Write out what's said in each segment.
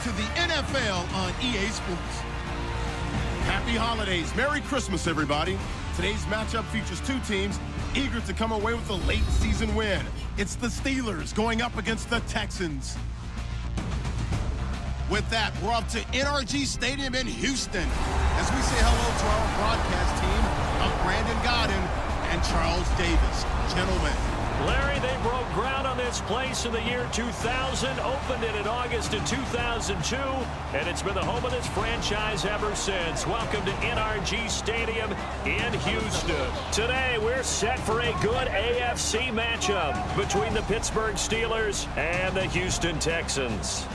to the NFL on EA Sports. Happy holidays. Merry Christmas, everybody. Today's matchup features two teams eager to come away with a late season win. It's the Steelers going up against the Texans. With that, we're off to NRG Stadium in Houston as we say hello to our broadcast team of Brandon Godden and Charles Davis. Gentlemen. Larry, they broke ground on this place in the year 2000, opened it in August of 2002, and it's been the home of this franchise ever since. Welcome to NRG Stadium in Houston. Today, we're set for a good AFC matchup between the Pittsburgh Steelers and the Houston Texans.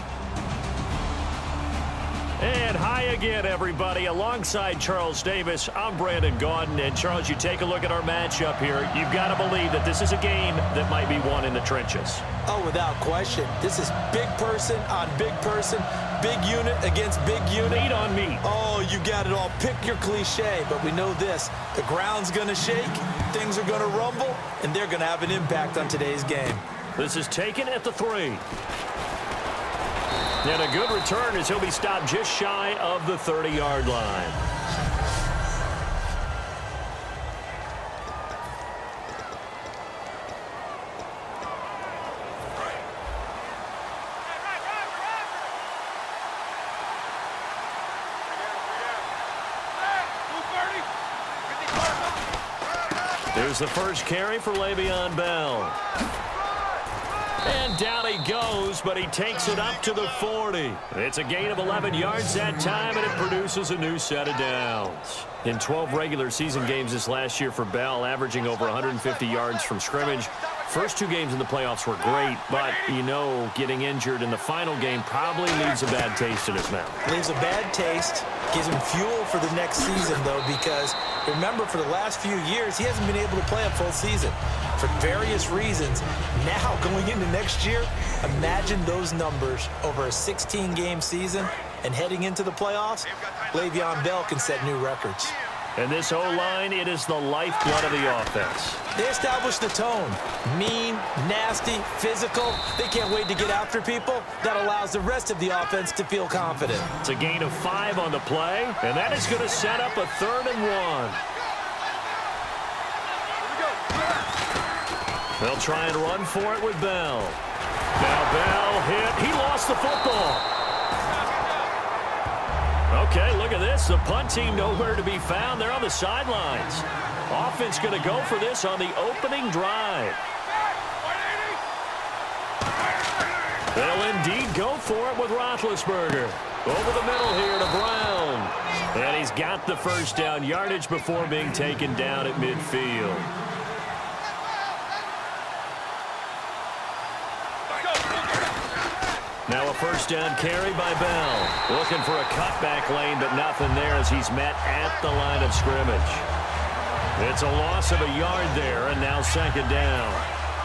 And hi again, everybody. Alongside Charles Davis, I'm Brandon Gaudin. And, Charles, you take a look at our matchup here. You've got to believe that this is a game that might be won in the trenches. Oh, without question. This is big person on big person, big unit against big unit. Meat on meat. Oh, you got it all. Pick your cliche, but we know this. The ground's going to shake, things are going to rumble, and they're going to have an impact on today's game. This is taken at the 3. And a good return as he'll be stopped just shy of the 30-yard line. There's the first carry for Le'Veon Bell. And down he goes, but he takes it up to the 40. It's a gain of 11 yards that time, and it produces a new set of downs. In 12 regular season games this last year for Bell, averaging over 150 yards from scrimmage. First 2 games in the playoffs were great, but, you know, getting injured in the final game probably leaves a bad taste in his mouth. Leaves a bad taste, gives him fuel for the next season, though, because remember, for the last few years, he hasn't been able to play a full season for various reasons. Now, going into next year, imagine those numbers over a 16-game season, and heading into the playoffs, Le'Veon Bell can set new records. And this O-line, it is the lifeblood of the offense. They establish the tone. Mean, nasty, physical. They can't wait to get after people. That allows the rest of the offense to feel confident. It's a gain of 5 on the play, and that is going to set up a 3rd and 1. They'll try and run for it with Bell. Now Bell hit. He lost the football. Okay, look at this. The punt team nowhere to be found. They're on the sidelines. Offense going to go for this on the opening drive. They'll indeed go for it with Roethlisberger. Over the middle here to Brown. And he's got the first down yardage before being taken down at midfield. Now a first down carry by Bell. Looking for a cutback lane, but nothing there as he's met at the line of scrimmage. It's a loss of a yard there, and now 2nd down.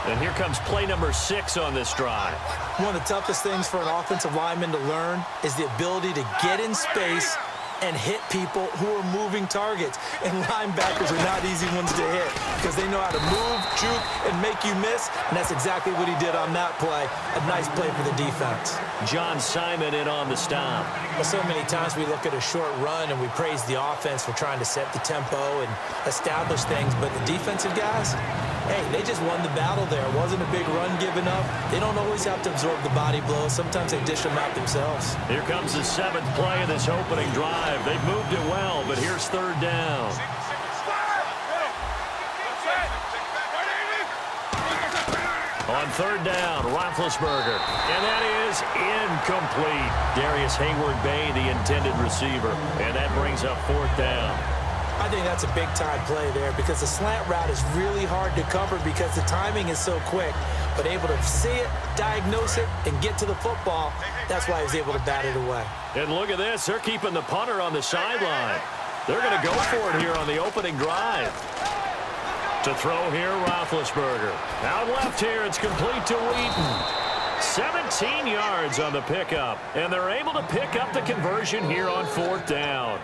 And here comes play number 6 on this drive. One of the toughest things for an offensive lineman to learn is the ability to get in space and hit people who are moving targets. And linebackers are not easy ones to hit because they know how to move, juke, and make you miss. And that's exactly what he did on that play. A nice play for the defense. John Simon in on the stop. Well, so many times we look at a short run and we praise the offense for trying to set the tempo and establish things. But the defensive guys, hey, they just won the battle there. It wasn't a big run given up. They don't always have to absorb the body blows. Sometimes they dish them out themselves. Here comes the 7th play of this opening drive. They've moved it well, but here's 3rd down. On 3rd down, Roethlisberger. And that is incomplete. Darius Hayward-Bay, the intended receiver. And that brings up 4th down. I think that's a big-time play there because the slant route is really hard to cover because the timing is so quick. But able to see it, diagnose it, and get to the football, that's why he was able to bat it away. And look at this. They're keeping the punter on the sideline. They're going to go for it here on the opening drive. To throw here, Roethlisberger. Out left here, it's complete to Wheaton. 17 yards on the pickup. And they're able to pick up the conversion here on 4th down.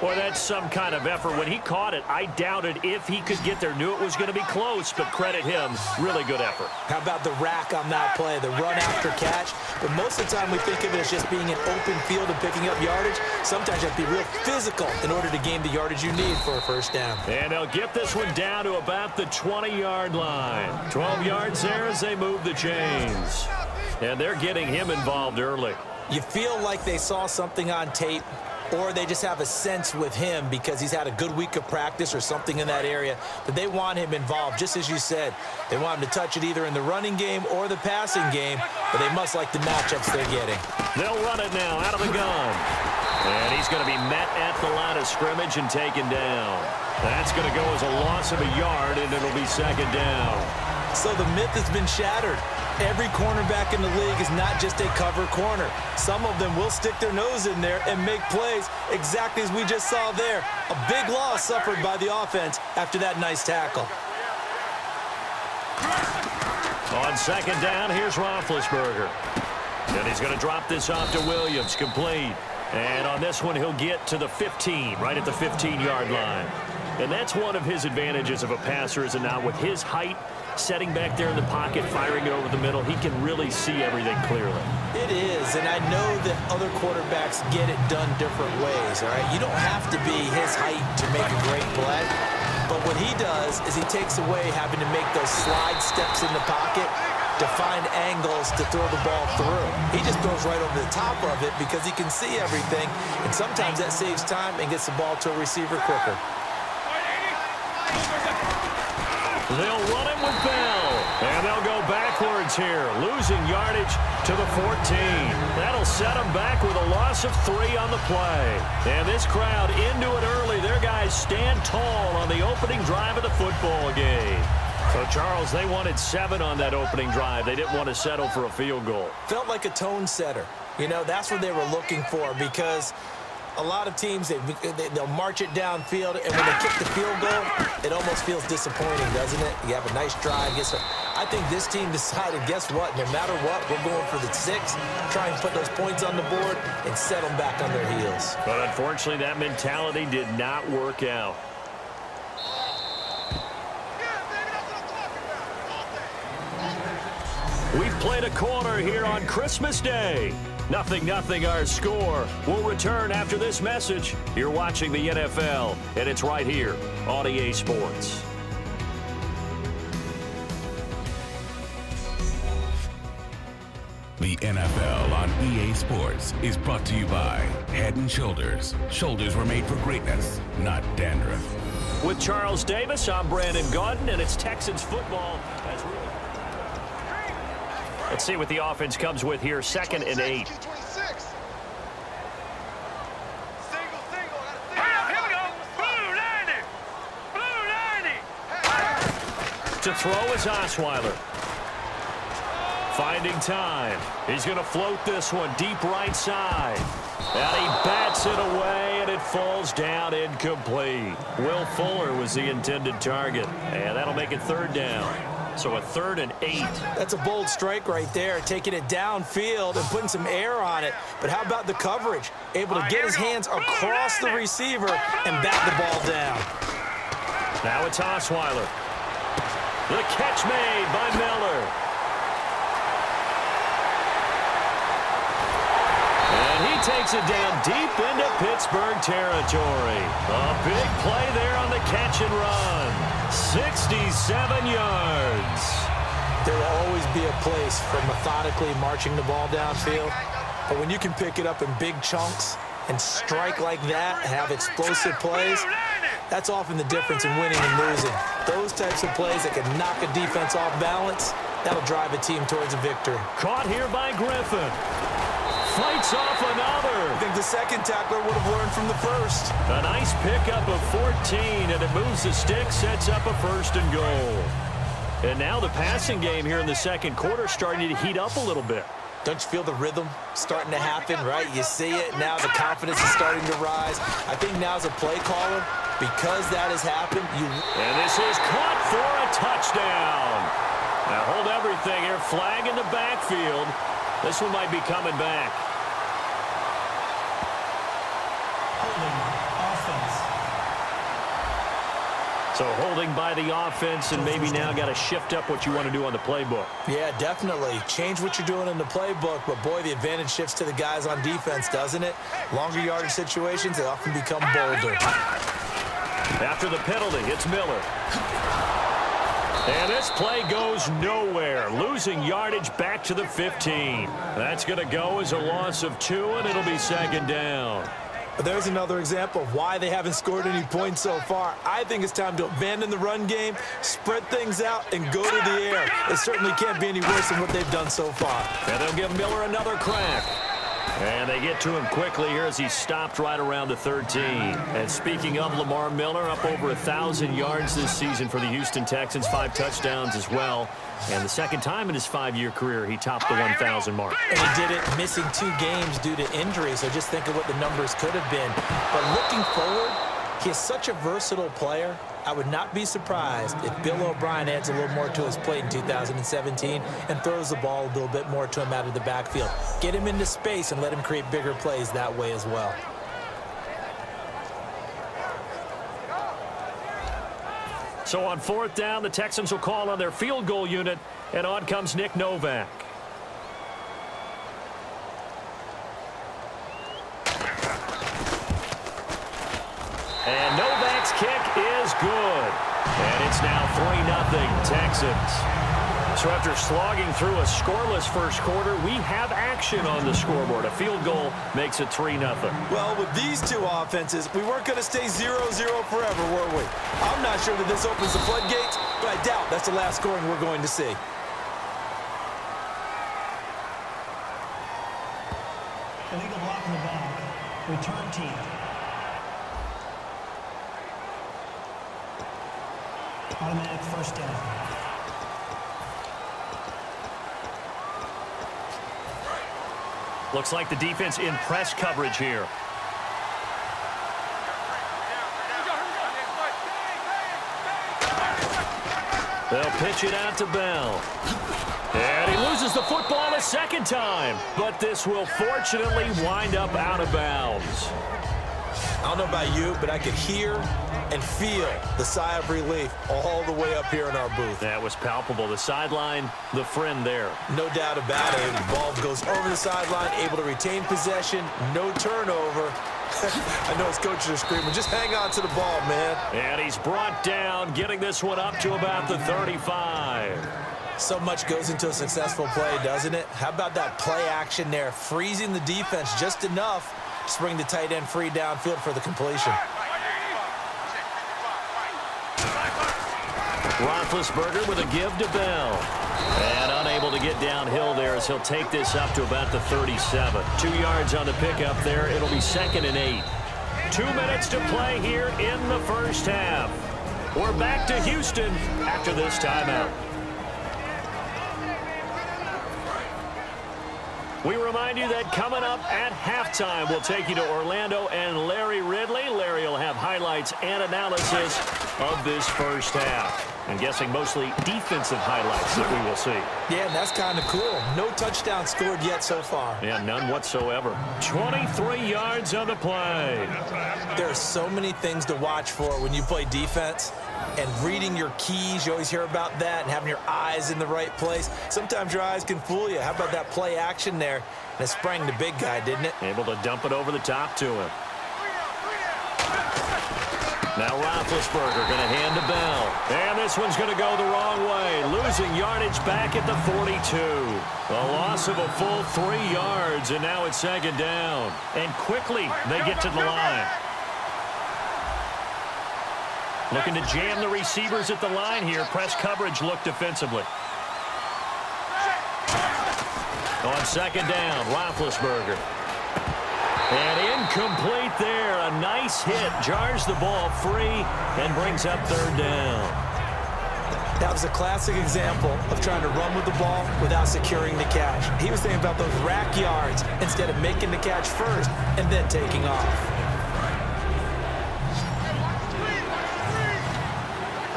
Boy, that's some kind of effort. When he caught it, I doubted if he could get there. Knew it was going to be close, but credit him. Really good effort. How about the rack on that play, the run after catch? But most of the time we think of it as just being an open field and picking up yardage. Sometimes you have to be real physical in order to gain the yardage you need for a first down. And they'll get this one down to about the 20-yard line. 12 yards there as they move the chains. And they're getting him involved early. You feel like they saw something on tape, or they just have a sense with him because he's had a good week of practice or something in that area that they want him involved, just as you said. They want him to touch it either in the running game or the passing game, but they must like the matchups they're getting. They'll run it now out of the gun. And he's going to be met at the line of scrimmage and taken down. That's going to go as a loss of a yard, and it'll be second down. So the myth has been shattered. Every cornerback in the league is not just a cover corner. Some of them will stick their nose in there and make plays exactly as we just saw there. A big loss suffered by the offense after that nice tackle. On second down, here's Roethlisberger. And he's going to drop this off to Williams, complete. And on this one, he'll get to the 15, right at the 15-yard line. And that's one of his advantages of a passer, is it not? With his height, setting back there in the pocket, firing it over the middle, he can really see everything clearly. It is, and I know that other quarterbacks get it done different ways, all right? You don't have to be his height to make a great play, but what he does is he takes away having to make those slide steps in the pocket to find angles to throw the ball through. He just throws right over the top of it because he can see everything, and sometimes that saves time and gets the ball to a receiver quicker. They'll run him with Bell, and they'll go backwards here, losing yardage to the 14. That'll set them back with a loss of 3 on the play. And this crowd into it early. Their guys stand tall on the opening drive of the football game. So, Charles, they wanted 7 on that opening drive. They didn't want to settle for a field goal. Felt like a tone setter. You know, that's what they were looking for, because a lot of teams, they'll march it downfield, and when they kick the field goal, it almost feels disappointing, doesn't it? You have a nice drive. I think this team decided, guess what? No matter what, we're going for the 6, try and put those points on the board and set them back on their heels. But unfortunately, that mentality did not work out. We've played a quarter here on Christmas Day. 0-0 our score. We'll return after this message. You're watching the NFL, and it's right here on EA Sports. The NFL on EA Sports is brought to you by Head & Shoulders. Shoulders were made for greatness, not dandruff. With Charles Davis, I'm Brandon Gaudin, and it's Texans football. Let's see what the offense comes with here. 2nd and 8. To throw is Osweiler. Finding time. He's going to float this one deep right side. And he bats it away, and it falls down incomplete. Will Fuller was the intended target. And that'll make it 3rd down. So a 3rd and 8. That's a bold strike right there, taking it downfield and putting some air on it. But how about the coverage? Able to get his hands across the receiver and bat the ball down. Now it's Osweiler. The catch made by Miller. And he takes it down deep into Pittsburgh territory. A big play there on the catch and run. 67 yards. There will always be a place for methodically marching the ball downfield. But when you can pick it up in big chunks and strike like that and have explosive plays, that's often the difference in winning and losing. Those types of plays that can knock a defense off balance, that'll drive a team towards a victory. Caught here by Griffin. Fights off another. I think the second tackler would have learned from the first. A nice pickup of 14, and it moves the stick, sets up a 1st and goal. And now the passing game here in the second quarter starting to heat up a little bit. Don't you feel the rhythm starting to happen, right? You see it. Now the confidence is starting to rise. I think now as a play caller, because that has happened, And this is caught for a touchdown. Now hold everything here. Flag in the backfield. This one might be coming back. Holding offense. So holding by the offense, and maybe now got to shift up what you want to do on the playbook. Yeah, definitely. Change what you're doing in the playbook, but boy, the advantage shifts to the guys on defense, doesn't it? Longer yardage situations, they often become bolder. After the penalty, it's Miller. And this play goes nowhere, losing yardage back to the 15. That's going to go as a loss of 2, and it'll be second down. There's another example of why they haven't scored any points so far. I think it's time to abandon the run game, spread things out, and go to the air. It certainly can't be any worse than what they've done so far. And they'll give Miller another crack. And they get to him quickly here as he stopped right around the 13. And speaking of Lamar Miller, up over 1,000 yards this season for the Houston Texans, 5 touchdowns as well. And the second time in his 5-year career, he topped the 1,000 mark. And he did it missing 2 games due to injury, so just think of what the numbers could have been. But looking forward, he is such a versatile player. I would not be surprised if Bill O'Brien adds a little more to his plate in 2017 and throws the ball a little bit more to him out of the backfield. Get him into space and let him create bigger plays that way as well. So on 4th down, the Texans will call on their field goal unit, and on comes Nick Novak. And Novak's kick is good. And it's now 3-0 Texans. So after slogging through a scoreless first quarter, we have action on the scoreboard. A field goal makes it 3-0. Well, with these two offenses, we weren't going to stay 0-0 forever, were we? I'm not sure that this opens the floodgates, but I doubt that's the last scoring we're going to see. Illegal block in the back. Return team. Automatic first down. Looks like the defense in press coverage here. They'll pitch it out to Bell. And he loses the football a second time. But this will fortunately wind up out of bounds. I don't know about you, but I could hear and feel the sigh of relief all the way up here in our booth. That was palpable. The sideline, the friend there. No doubt about it. The ball goes over the sideline, able to retain possession, no turnover. I know his coaches are screaming, just hang on to the ball, man. And he's brought down, getting this one up to about the 35. So much goes into a successful play, doesn't it? How about that play action there, freezing the defense just enough to bring the tight end free downfield for the completion. Roethlisberger with a give to Bell. And unable to get downhill there as he'll take this up to about the 37. 2 yards on the pickup there. It'll be 2nd and 8. 2 minutes to play here in the first half. We're back to Houston after this timeout. We remind you that coming up at halftime, we'll take you to Orlando and Larry Ridley. Larry will have highlights and analysis of this first half. I'm guessing mostly defensive highlights that we will see. Yeah, and that's kind of cool. No touchdown scored yet so far. Yeah, none whatsoever. 23 yards on the play. There are so many things to watch for when you play defense. And reading your keys, you always hear about that, and having your eyes in the right place. Sometimes your eyes can fool you. How about that play action there? And it sprang the big guy, didn't it? Able to dump it over the top to him. Now Roethlisberger going to hand to Bell. And this one's going to go the wrong way. Losing yardage back at the 42. A loss of a full 3 yards, and now it's 2nd down. And quickly they get to the line. Looking to jam the receivers at the line here. Press coverage look defensively. On 2nd down, Roethlisberger. And incomplete there. A nice hit. Jars the ball free and brings up 3rd down. That was a classic example of trying to run with the ball without securing the catch. He was thinking about those rack yards instead of making the catch first and then taking off.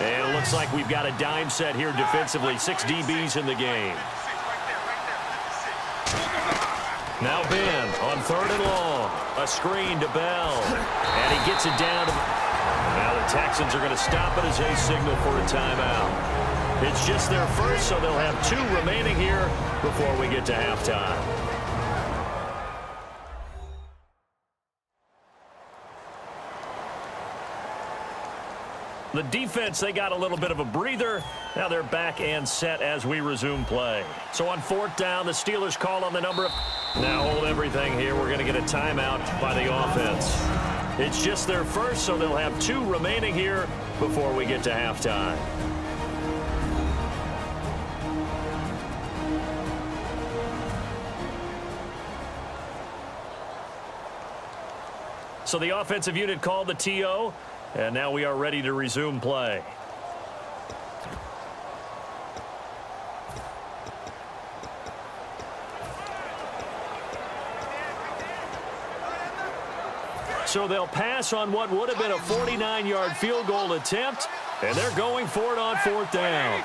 And it looks like we've got a dime set here defensively. 6 DBs in the game. Now Ben on 3rd and long. A screen to Bell. And he gets it down to Now the Texans are going to stop it as they signal for a timeout. It's just their first, so they'll have 2 remaining here before we get to halftime. The defense, they got a little bit of a breather. Now they're back and set as we resume play. So on 4th down, the Steelers call on the number of... Now hold everything here. We're going to get a timeout by the offense. It's just their first, so they'll have 2 remaining here before we get to halftime. So the offensive unit called the TO. And now we are ready to resume play. So they'll pass on what would have been a 49-yard field goal attempt, and they're going for it on 4th down.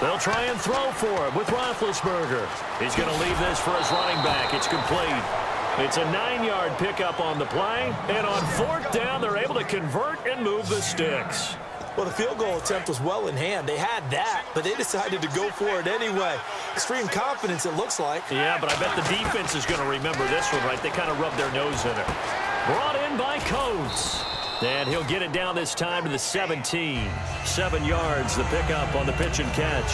They'll try and throw for it with Roethlisberger. He's going to leave this for his running back. It's complete. It's a 9-yard pickup on the play. And on 4th down, they're able to convert and move the sticks. Well, the field goal attempt was well in hand. They had that, but they decided to go for it anyway. Extreme confidence, it looks like. Yeah, but I bet the defense is going to remember this one, right? They kind of rubbed their nose in it. Brought in by Coates. And he'll get it down this time to the 17. 7 yards, the pickup on the pitch and catch.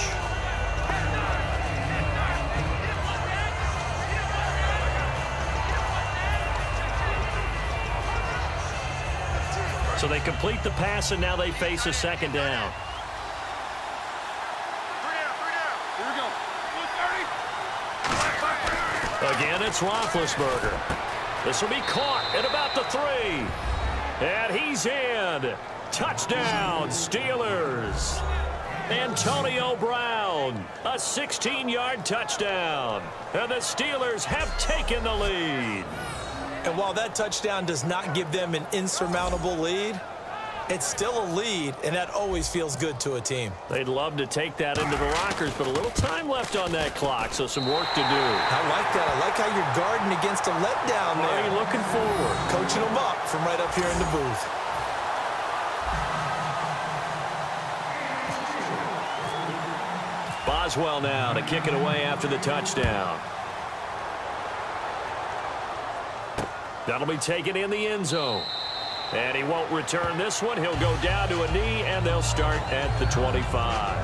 So they complete the pass, and now they face a 2nd down. Here we go. Again, it's Roethlisberger. This will be caught at about the 3. And he's in. Touchdown, Steelers. Antonio Brown, a 16-yard touchdown. And the Steelers have taken the lead. And while that touchdown does not give them an insurmountable lead, it's still a lead, and that always feels good to a team. They'd love to take that into the lockers, but a little time left on that clock, so some work to do. I like that. I like how you're guarding against a letdown there. Are you looking forward? Coaching them up from right up here in the booth. Boswell now to kick it away after the touchdown. That'll be taken in the end zone. And he won't return this one. He'll go down to a knee, and they'll start at the 25.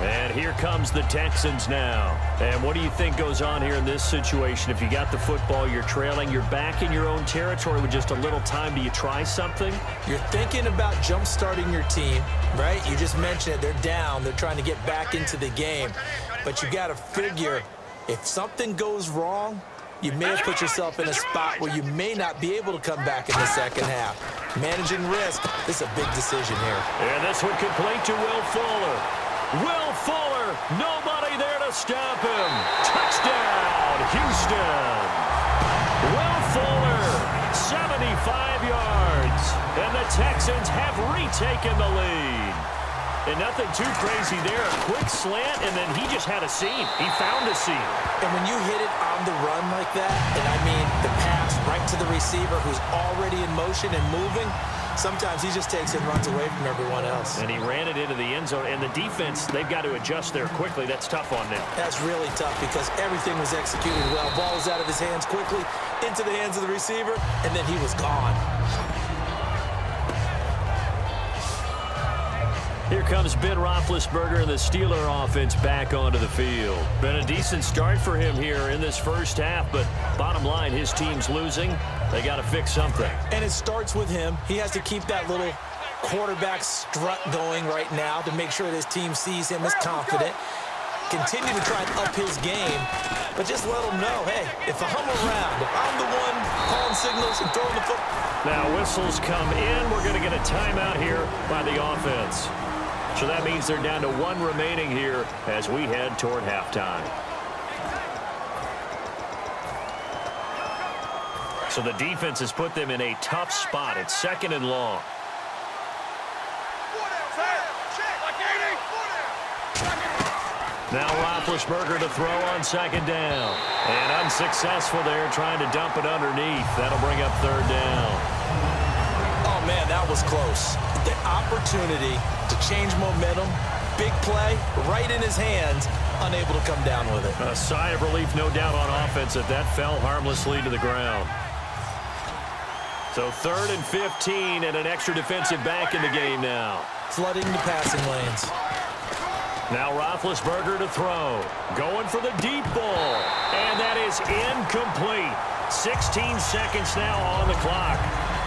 And here comes the Texans now. And what do you think goes on here in this situation? If you got the football, you're trailing, you're back in your own territory with just a little time. Do you try something? You're thinking about jump-starting your team, right? You just mentioned it. They're down. They're trying to get back into the game. But you got to figure, if something goes wrong, you may have put yourself in a spot where you may not be able to come back in the 2nd half. Managing risk, this is a big decision here. And this one complete to Will Fuller. Will Fuller, nobody there to stop him. Touchdown, Houston. Will Fuller, 75 yards. And the Texans have retaken the lead. And nothing too crazy there. A quick slant, and then he just had a seam. He found a seam. And when you hit it on the run like that, and I mean the pass right to the receiver who's already in motion and moving, sometimes he just takes it and runs away from everyone else. And he ran it into the end zone. And the defense, they've got to adjust there quickly. That's tough on them. That's really tough because everything was executed well. Ball was out of his hands quickly, into the hands of the receiver, and then he was gone. Here comes Ben Roethlisberger and the Steeler offense back onto the field. Been a decent start for him here in this first half, but bottom line, his team's losing. They got to fix something. And it starts with him. He has to keep that little quarterback strut going right now to make sure that his team sees him as confident. Continue to try and up his game, but just let him know, hey, if I'm around, if I'm the one calling signals and throwing the football. Now whistles come in. We're going to get a timeout here by the offense. So that means they're down to 1 remaining here as we head toward halftime. So the defense has put them in a tough spot. It's 2nd and long. Now Roethlisberger to throw on second down. And unsuccessful there, trying to dump it underneath. That'll bring up third down. Oh, man, that was close. The opportunity to change momentum, big play, right in his hands, unable to come down with it. A sigh of relief, no doubt, on offense that fell harmlessly to the ground. So 3rd and 15 and an extra defensive back in the game now. Flooding the passing lanes. Now Roethlisberger to throw. Going for the deep ball. And that is incomplete. 16 seconds now on the clock.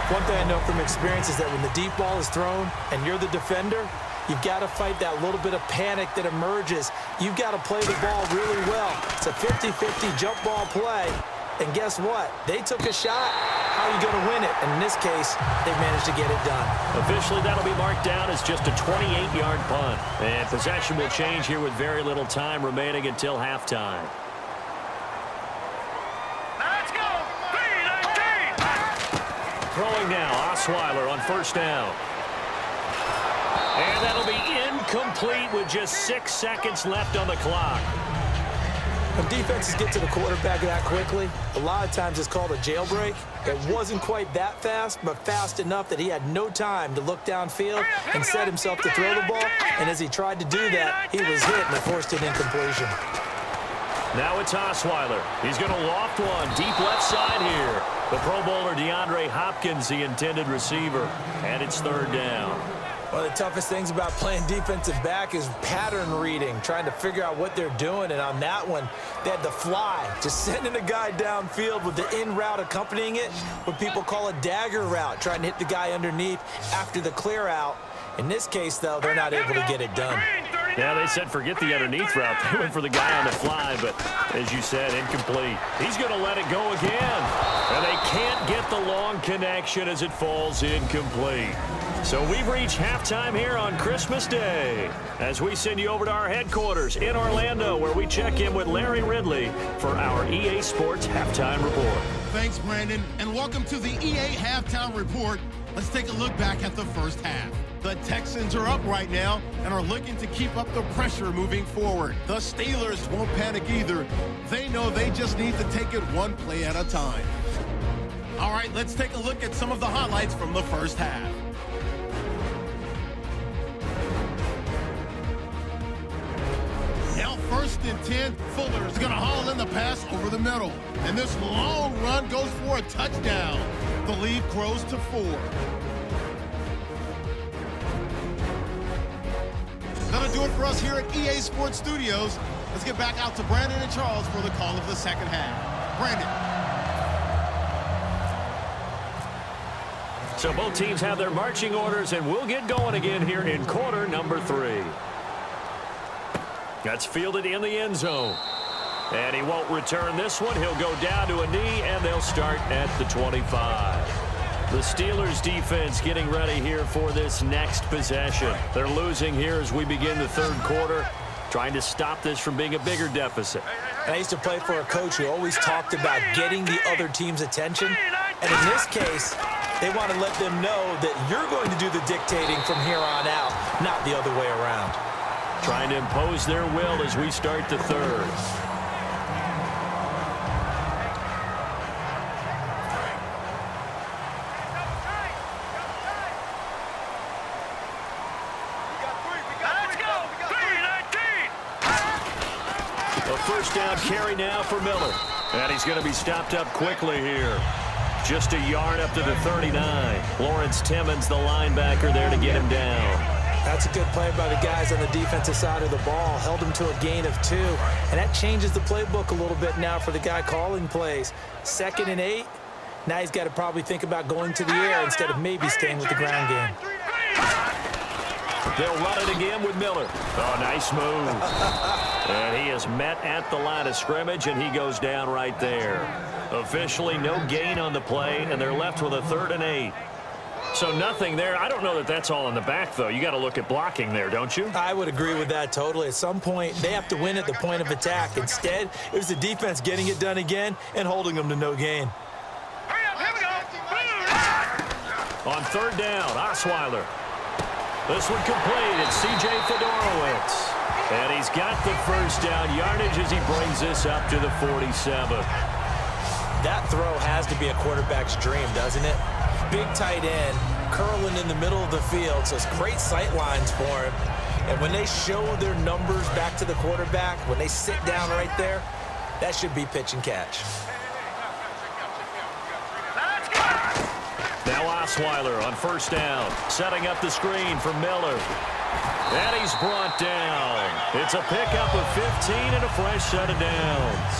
One thing I know from experience is that when the deep ball is thrown and you're the defender, you've got to fight that little bit of panic that emerges. You've got to play the ball really well. It's a 50-50 jump ball play. And guess what? They took a shot. How are you going to win it? And in this case, they managed to get it done. Officially, that'll be marked down as just a 28-yard punt. And possession will change here with very little time remaining until halftime. Let's go! 3-19! Throwing now, Osweiler on first down. And that'll be incomplete with just 6 seconds left on the clock. When defenses get to the quarterback that quickly, a lot of times it's called a jailbreak. It wasn't quite that fast, but fast enough that he had no time to look downfield and set himself to throw the ball. And as he tried to do that, he was hit and forced an incompletion. Now it's Osweiler. He's going to loft one deep left side here. The Pro Bowler DeAndre Hopkins, the intended receiver. And it's third down. One of the toughest things about playing defensive back is pattern reading, trying to figure out what they're doing. And on that one, they had the fly, just sending a guy downfield with the in route accompanying it, what people call a dagger route, trying to hit the guy underneath after the clear out. In this case, though, they're not able to get it done. Yeah, they said forget the underneath route. They went for the guy on the fly, but as you said, incomplete. He's going to let it go again. And they can't get the long connection as it falls incomplete. So we've reached halftime here on Christmas Day as we send you over to our headquarters in Orlando, where we check in with Larry Ridley for our EA Sports Halftime Report. Thanks, Brandon, and welcome to the EA Halftime Report. Let's take a look back at the first half. The Texans are up right now and are looking to keep up the pressure moving forward. The Steelers won't panic either. They know they just need to take it one play at a time. All right, let's take a look at some of the highlights from the first half. Now 1st and 10, Fuller's going to haul in the pass over the middle. And this long run goes for a touchdown. The lead grows to 4. That'll do it for us here at EA Sports Studios. Let's get back out to Brandon and Charles for the call of the second half. Brandon. So both teams have their marching orders, and we'll get going again here in quarter number 3. That's fielded in the end zone. And he won't return this one. He'll go down to a knee, and they'll start at the 25. The Steelers defense getting ready here for this next possession. They're losing here as we begin the third quarter, trying to stop this from being a bigger deficit. And I used to play for a coach who always talked about getting the other team's attention. And in this case, they want to let them know that you're going to do the dictating from here on out, not the other way around. Trying to impose their will as we start the third. A first down carry now for Miller. And he's going to be stopped up quickly here. Just a yard up to the 39. Lawrence Timmons, the linebacker, there to get him down. That's a good play by the guys on the defensive side of the ball. Held him to a gain of 2. And that changes the playbook a little bit now for the guy calling plays. 2nd and 8. Now he's got to probably think about going to the air instead of maybe staying with the ground game. They'll run it again with Miller. Oh, nice move. And he is met at the line of scrimmage, and he goes down right there. Officially no gain on the play, and they're left with a 3rd and 8. So nothing there. I don't know that that's all in the back, though. You got to look at blocking there, don't you? I would agree with that totally. At some point, they have to win at the point of attack. Instead, it was the defense getting it done again and holding them to no gain. Here we go. On 3rd down, Osweiler. This one complete. It's C.J. Fedorowicz. And he's got the first down yardage as he brings this up to the 47. That throw has to be a quarterback's dream, doesn't it? Big tight end, curling in the middle of the field, so it's great sight lines for him. And when they show their numbers back to the quarterback, when they sit down right there, that should be pitch and catch. Now Osweiler on first down, setting up the screen for Miller. And he's brought down. It's a pickup of 15 and a fresh set of downs.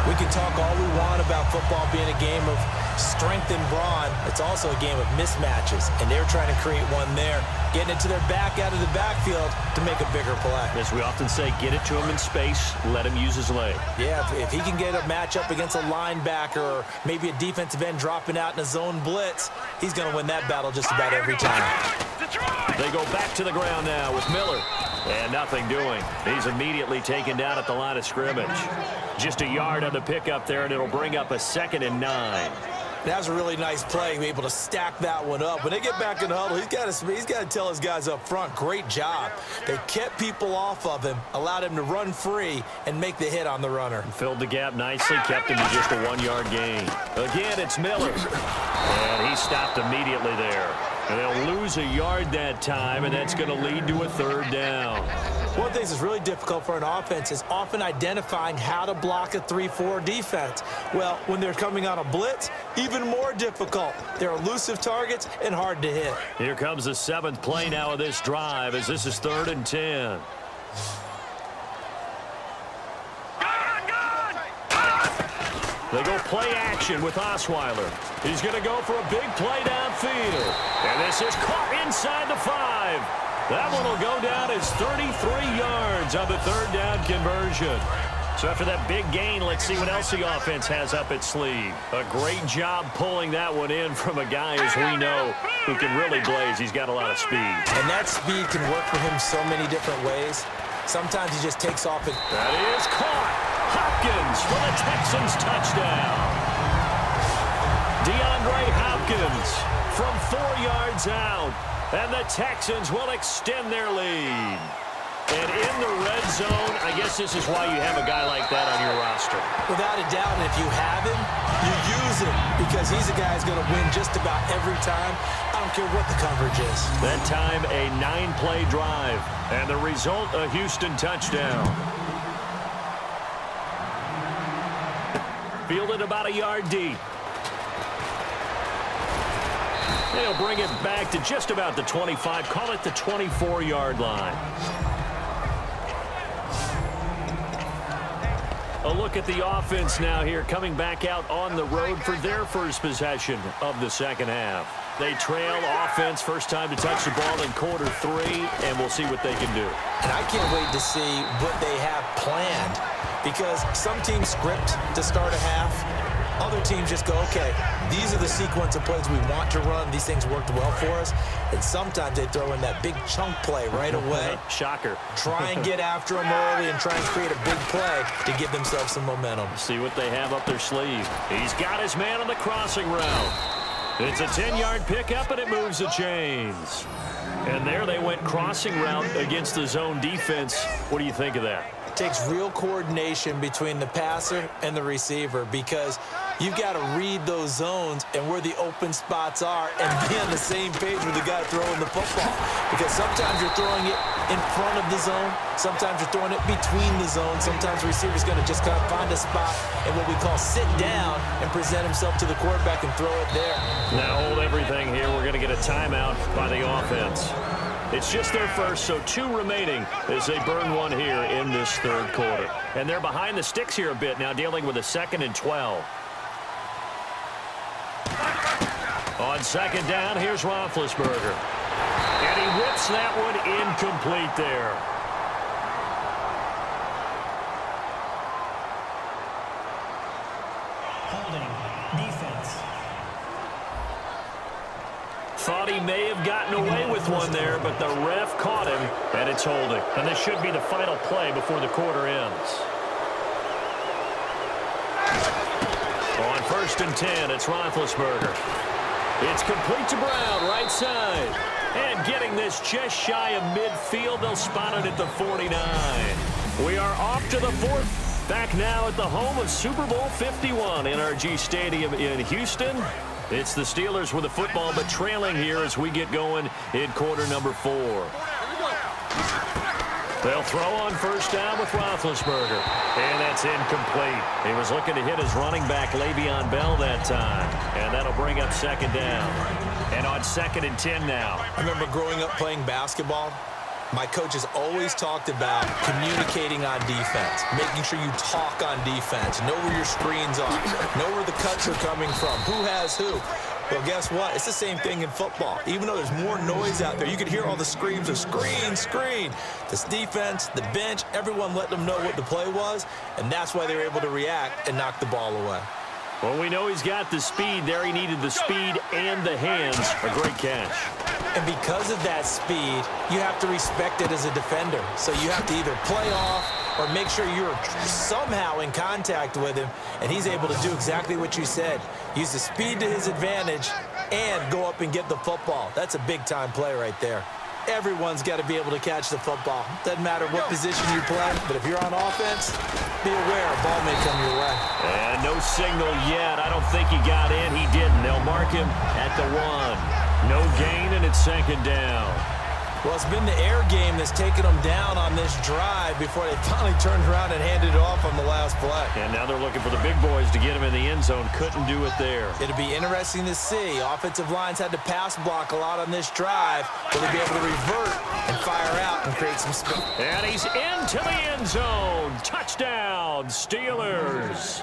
We can talk all we want about football being a game of strength and brawn. It's also a game of mismatches, and they're trying to create one there, getting it to their back out of the backfield to make a bigger play. As we often say, get it to him in space, let him use his leg. Yeah, if he can get a matchup against a linebacker or maybe a defensive end dropping out in a zone blitz, he's going to win that battle just about every time. They go back to the ground now with Miller. And nothing doing. He's immediately taken down at the line of scrimmage. Just a yard on the pickup there, and it'll bring up a 2nd and 9. That was a really nice play, able to stack that one up. When they get back in the huddle, he's got to tell his guys up front, great job. They kept people off of him, allowed him to run free, and make the hit on the runner. Filled the gap nicely, kept him to just a 1-yard gain. Again, it's Miller. And he stopped immediately there. And they'll lose a yard that time, and that's going to lead to a 3rd down. One of the things that's really difficult for an offense is often identifying how to block a 3-4 defense. Well, when they're coming on a blitz, even more difficult. They're elusive targets and hard to hit. Here comes the 7th play now of this drive as this is 3rd and 10. They go play action with Osweiler. He's going to go for a big play downfield. And this is caught inside the 5. That one will go down as 33 yards on the 3rd down conversion. So after that big gain, let's see what else the offense has up its sleeve. A great job pulling that one in from a guy, as we know, who can really blaze. He's got a lot of speed. And that speed can work for him so many different ways. Sometimes he just takes off and... That is caught. Hopkins for the Texans touchdown. DeAndre Hopkins from 4 yards out. And the Texans will extend their lead. And in the red zone, I guess this is why you have a guy like that on your roster. Without a doubt, and if you have him, you use him because he's a guy who's going to win just about every time. I don't care what the coverage is. That time, a 9-play drive. And the result, a Houston touchdown. Fielded about a yard deep. They'll bring it back to just about the 25. Call it the 24-yard line. A look at the offense now here, coming back out on the road for their first possession of the second half. They trail offense, first time to touch the ball in quarter 3, and we'll see what they can do. And I can't wait to see what they have planned, because some teams script to start a half. Other teams just go, okay, these are the sequence of plays we want to run. These things worked well for us. And sometimes they throw in that big chunk play right away. Shocker. Try and get after them early and try and create a big play to give themselves some momentum. See what they have up their sleeve. He's got his man on the crossing route. It's a 10-yard pickup, and it moves the chains. And there they went crossing route against the zone defense. What do you think of that? It takes real coordination between the passer and the receiver, because you've got to read those zones and where the open spots are and be on the same page with the guy throwing the football. Because sometimes you're throwing it in front of the zone. Sometimes you're throwing it between the zones. Sometimes the receiver's going to just kind of find a spot and what we call sit down and present himself to the quarterback and throw it there. Now hold everything here. We're going to get a timeout by the offense. It's just their first, so 2 remaining as they burn one here in this third quarter. And they're behind the sticks here a bit now, dealing with a 2nd and 12. On 2nd down, here's Roethlisberger. And he whips that one incomplete there. Holding. Defense. Thought he may have gotten away with one there, but the ref caught him, and it's holding. And this should be the final play before the quarter ends. On 1st and 10, it's Roethlisberger. It's complete to Brown, right side. And getting this just shy of midfield, they'll spot it at the 49. We are off to the fourth. Back now at the home of Super Bowl 51, NRG Stadium in Houston. It's the Steelers with the football, but trailing here as we get going in quarter number 4. They'll throw on first down with Roethlisberger. And that's incomplete. He was looking to hit his running back, Le'Veon Bell, that time. And that'll bring up second down. And on 2nd and 10 now. I remember growing up playing basketball. My coaches always talked about communicating on defense, making sure you talk on defense, know where your screens are, know where the cuts are coming from, who has who. Well, guess what? It's the same thing in football. Even though there's more noise out there, you could hear all the screams of screen, screen. This defense, the bench, everyone let them know what the play was, and that's why they were able to react and knock the ball away. Well, we know he's got the speed there. He needed the speed and the hands. A great catch. And because of that speed, you have to respect it as a defender. So you have to either play off or make sure you're somehow in contact with him, and he's able to do exactly what you said. Use the speed to his advantage and go up and get the football. That's a big-time play right there. Everyone's got to be able to catch the football. Doesn't matter what position you play, but if you're on offense, be aware a ball may come your way. And no signal yet. I don't think he got in. He didn't. They'll mark him at the 1. No gain, and it's second down. Well, it's been the air game that's taken them down on this drive before they finally turned around and handed it off on the last play. And now they're looking for the big boys to get him in the end zone. Couldn't do it there. It'll be interesting to see. Offensive lines had to pass block a lot on this drive. Will they be able to revert and fire out and create some space? And he's into the end zone. Touchdown, Steelers.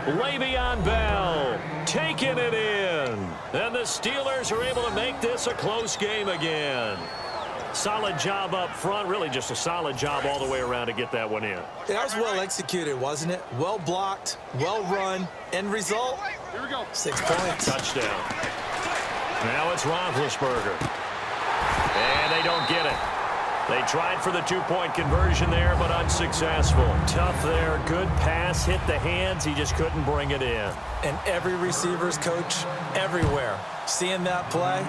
Le'Veon Bell taking it in. And the Steelers are able to make this a close game again. Solid job up front. Really just a solid job all the way around to get that one in. That was well executed, wasn't it? Well blocked, well run. End result, 6 points. Touchdown. Now it's Roethlisberger. And they don't get it. They tried for the 2-point conversion there, but unsuccessful. Tough there. Good pass. Hit the hands. He just couldn't bring it in. And every receiver's coach everywhere. Seeing that play,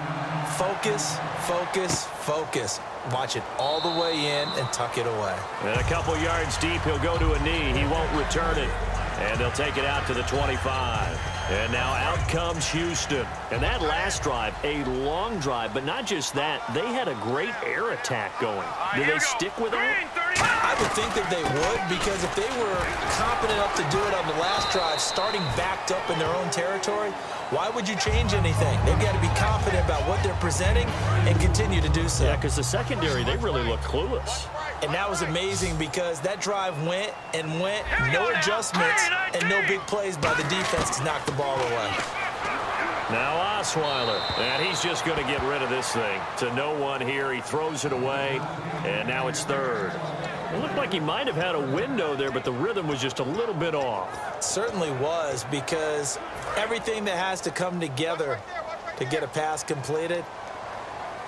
focus, focus, focus. Watch it all the way in and tuck it away. And a couple yards deep, he'll go to a knee. He won't return it. And they'll take it out to the 25. And now out comes Houston. And that last drive, a long drive, but not just that. They had a great air attack going. Do they stick with it? I would think that they would, because if they were competent enough to do it on the last drive, starting backed up in their own territory, why would you change anything? They've got to be confident about what they're presenting and continue to do so. Yeah, because the secondary, they really look clueless. And that was amazing because that drive went and went, no adjustments, and no big plays by the defense to knock the ball away. Now Osweiler, and he's just going to get rid of this thing. To no one here, he throws it away, and now it's third. It looked like he might have had a window there, but the rhythm was just a little bit off. It certainly was, because everything that has to come together to get a pass completed,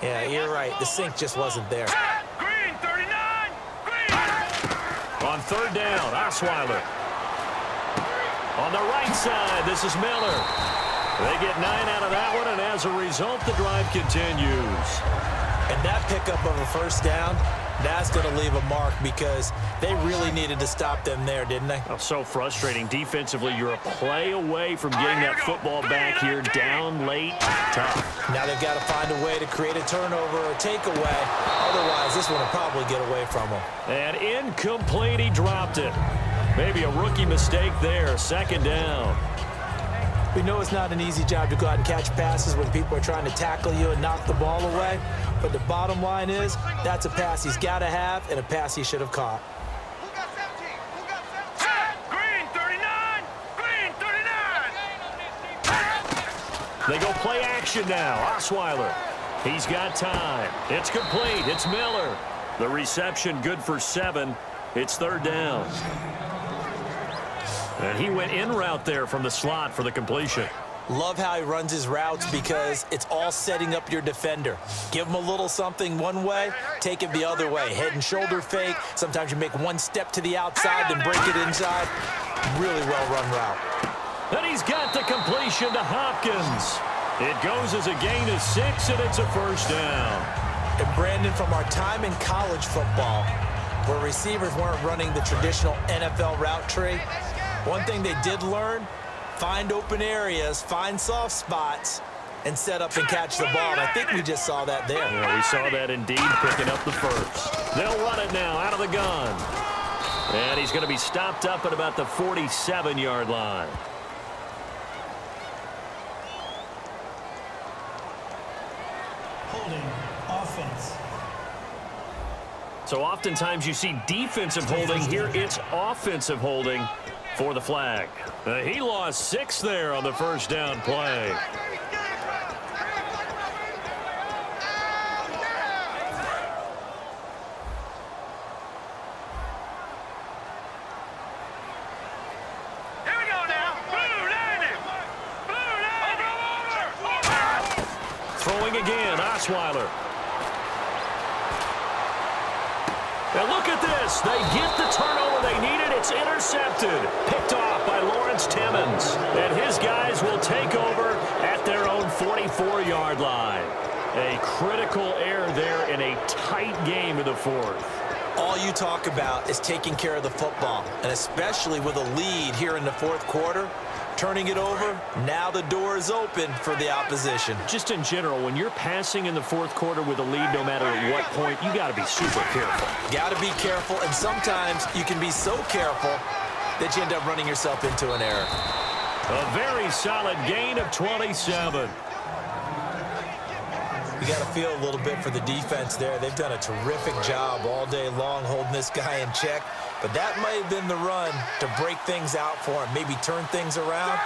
yeah, you're right, the sync just wasn't there. Green, 39! Green! On third down, Osweiler. On the right side, this is Miller. They get 9 out of that one, and as a result, the drive continues. And that pickup of a first down, that's going to leave a mark, because they really needed to stop them there, didn't they? Oh, so frustrating. Defensively, you're a play away from getting that football back here, down late. Tough. Now they've got to find a way to create a turnover or takeaway. Otherwise, this one will probably get away from them. And incomplete, he dropped it. Maybe a rookie mistake there. Second down. We know it's not an easy job to go out and catch passes when people are trying to tackle you and knock the ball away. But the bottom line is, that's a pass he's got to have and a pass he should have caught. Who got 17? Who got 17? Green, 39! Green, 39! They go play action now. Osweiler. He's got time. It's complete. It's Miller. The reception good for 7. It's third down. And he went in route there from the slot for the completion. Love how he runs his routes, because it's all setting up your defender. Give him a little something one way, take it the other way. Head and shoulder fake. Sometimes you make one step to the outside, then break it inside. Really well-run route. And he's got the completion to Hopkins. It goes as a gain of 6, and it's a first down. And Brandon, from our time in college football, where receivers weren't running the traditional NFL route tree, one thing they did learn, find open areas, find soft spots, and set up and catch the ball. And I think we just saw that there. Yeah, we saw that indeed, picking up the first. They'll run it now out of the gun. And he's going to be stopped up at about the 47-yard line. Holding offense. So oftentimes you see defensive holding. Here it's offensive holding for the flag. He lost 6 there on the first down play. Throwing again, Osweiler. And look at this. They get the turnover they needed. It's intercepted. Picked off by Lawrence Timmons. And his guys will take over at their own 44-yard line. A critical error there in a tight game in the fourth. All you talk about is taking care of the football, and especially with a lead here in the fourth quarter, turning it over, now the door is open for the opposition. Just in general, when you're passing in the fourth quarter with a lead, no matter at what point, you got to be super careful. Got to be careful, and sometimes you can be so careful that you end up running yourself into an error. A very solid gain of 27. You got to feel a little bit for the defense there. They've done a terrific job all day long holding this guy in check. But that might have been the run to break things out for him, maybe turn things around.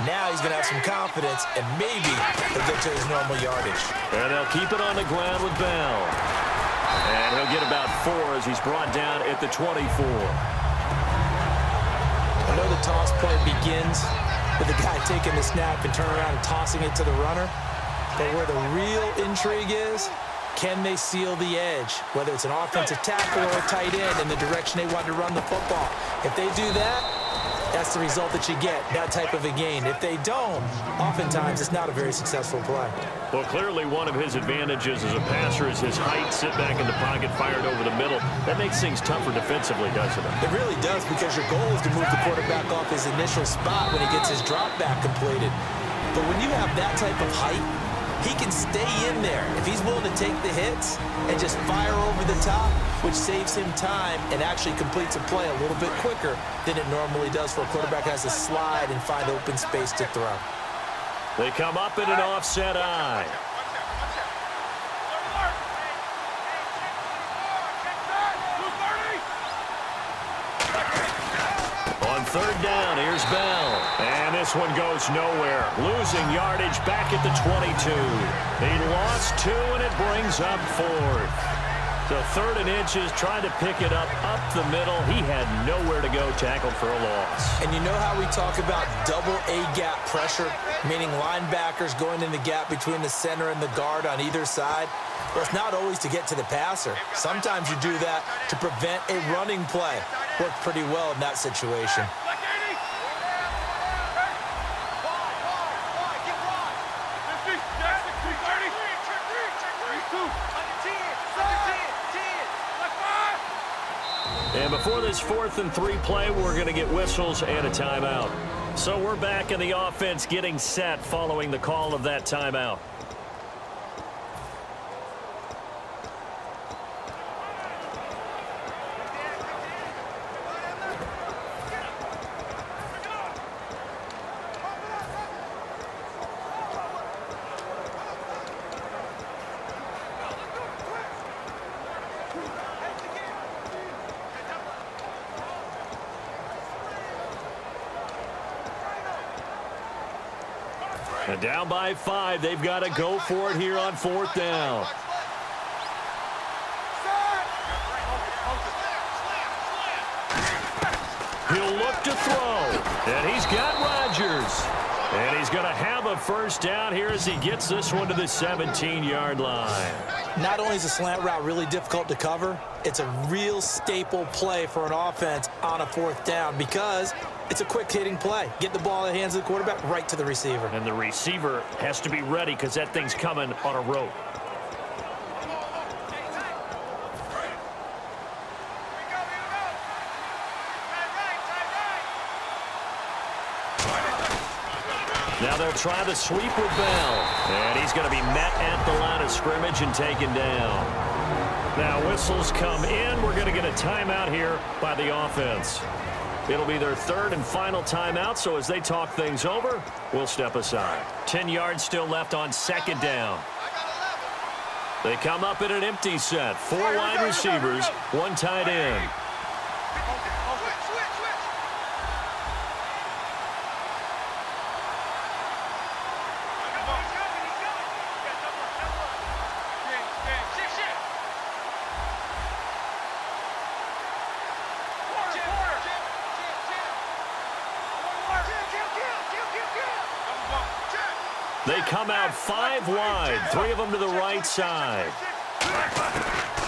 Now he's going to have some confidence, and maybe he'll get to his normal yardage. And they'll keep it on the ground with Bell. And he'll get about 4 as he's brought down at the 24. I know the toss play begins with the guy taking the snap and turning around and tossing it to the runner. But where the real intrigue is, can they seal the edge, whether it's an offensive tackle or a tight end in the direction they want to run the football? If they do that, that's the result that you get, that type of a gain. If they don't, oftentimes it's not a very successful play. Well, clearly one of his advantages as a passer is his height, sit back in the pocket, fired over the middle. That makes things tougher defensively, doesn't it? It really does, because your goal is to move the quarterback off his initial spot when he gets his drop back completed. But when you have that type of height, he can stay in there if he's willing to take the hits and just fire over the top, which saves him time and actually completes a play a little bit quicker than it normally does for a quarterback who has to slide and find open space to throw. They come up in an offset eye. On third down, here's Bell. And this one goes nowhere. Losing yardage back at the 22. He lost 2, and it brings up 4th. So 3rd and inches, trying to pick it up the middle. He had nowhere to go, tackled for a loss. And you know how we talk about double A-gap pressure, meaning linebackers going in the gap between the center and the guard on either side? Well, it's not always to get to the passer. Sometimes you do that to prevent a running play. Worked pretty well in that situation. And before this 4th and 3 play, we're going to get whistles and a timeout. So we're back in the offense getting set following the call of that timeout. And down by 5, they've got to go for it here on 4th down. He'll look to throw, and he's got Rodgers. And he's going to have a first down here as he gets this one to the 17-yard line. Not only is a slant route really difficult to cover, it's a real staple play for an offense on a fourth down because it's a quick-hitting play. Get the ball in the hands of the quarterback right to the receiver. And the receiver has to be ready because that thing's coming on a rope. Now they'll try the sweep with Bell. And he's going to be met at the line of scrimmage and taken down. Now whistles come in. We're going to get a timeout here by the offense. It'll be their third and final timeout, so as they talk things over, we'll step aside. 10 yards still left on second down. They come up in an empty set. 4 wide receivers, 1 tight end. They come out 5 wide, 3 of them to the right side.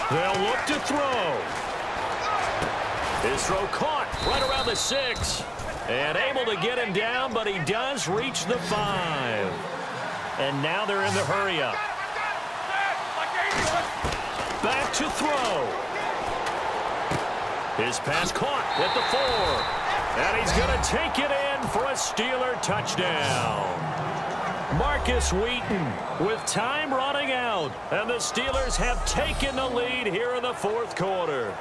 They'll look to throw. His throw caught right around the 6. And able to get him down, but he does reach the 5. And now they're in the hurry-up. Back to throw. His pass caught at the 4. And he's going to take it in for a Steeler touchdown. Marcus Wheaton with time running out, and the Steelers have taken the lead here in the fourth quarter.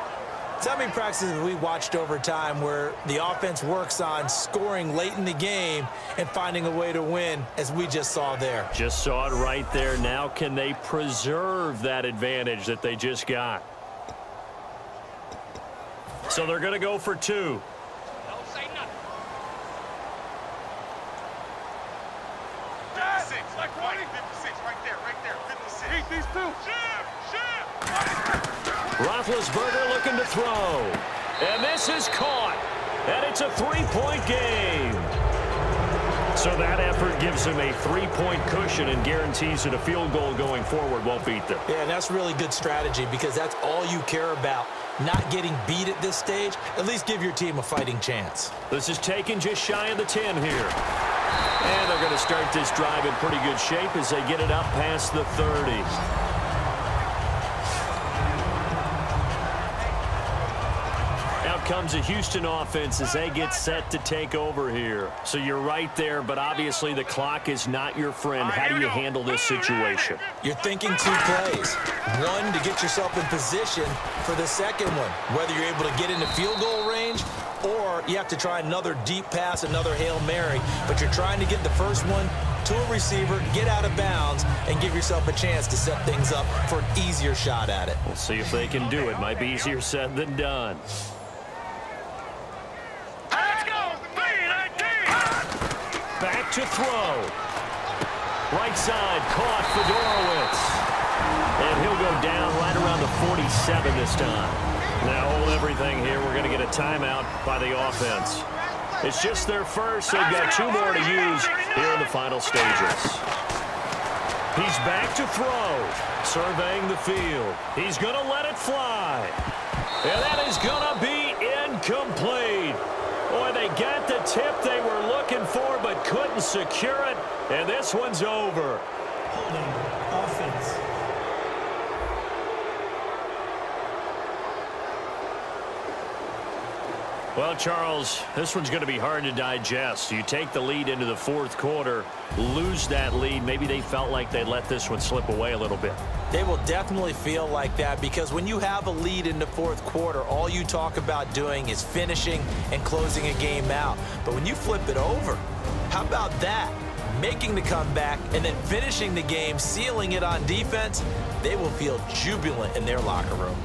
So how many practices we watched over time where the offense works on scoring late in the game and finding a way to win, as we just saw there? Just saw it right there. Now can they preserve that advantage that they just got? So they're going to go for 2. Roethlisberger looking to throw. And this is caught. And it's a 3-point game. So that effort gives him a 3-point cushion and guarantees that a field goal going forward won't beat them. Yeah, that's really good strategy because that's all you care about. Not getting beat at this stage. At least give your team a fighting chance. This is taken just shy of the 10 here. And they're going to start this drive in pretty good shape as they get it up past the 30. Out comes a Houston offense as they get set to take over here. So you're right there, but obviously the clock is not your friend. How do you handle this situation? You're thinking 2 plays. One, to get yourself in position for the second one, whether you're able to get into field goal range or you have to try another deep pass, another Hail Mary. But you're trying to get the first one to a receiver, get out of bounds, and give yourself a chance to set things up for an easier shot at it. We'll see if they can do it. Might be easier said than done. Back to throw. Right side, caught Fedorowicz. And he'll go down right around the 47 this time. Now hold everything here. We're going to get a timeout by the offense. It's just their first. They've got 2 more to use here in the final stages. He's back to throw. Surveying the field. He's going to let it fly. And that is going to be incomplete. Boy, they got the tip they were looking for but couldn't secure it. And this one's over. Holding offense. Well, Charles, this one's going to be hard to digest. You take the lead into the fourth quarter, lose that lead. Maybe they felt like they let this one slip away a little bit. They will definitely feel like that because when you have a lead in the fourth quarter, all you talk about doing is finishing and closing a game out. But when you flip it over, how about that? Making the comeback and then finishing the game, sealing it on defense, they will feel jubilant in their locker room.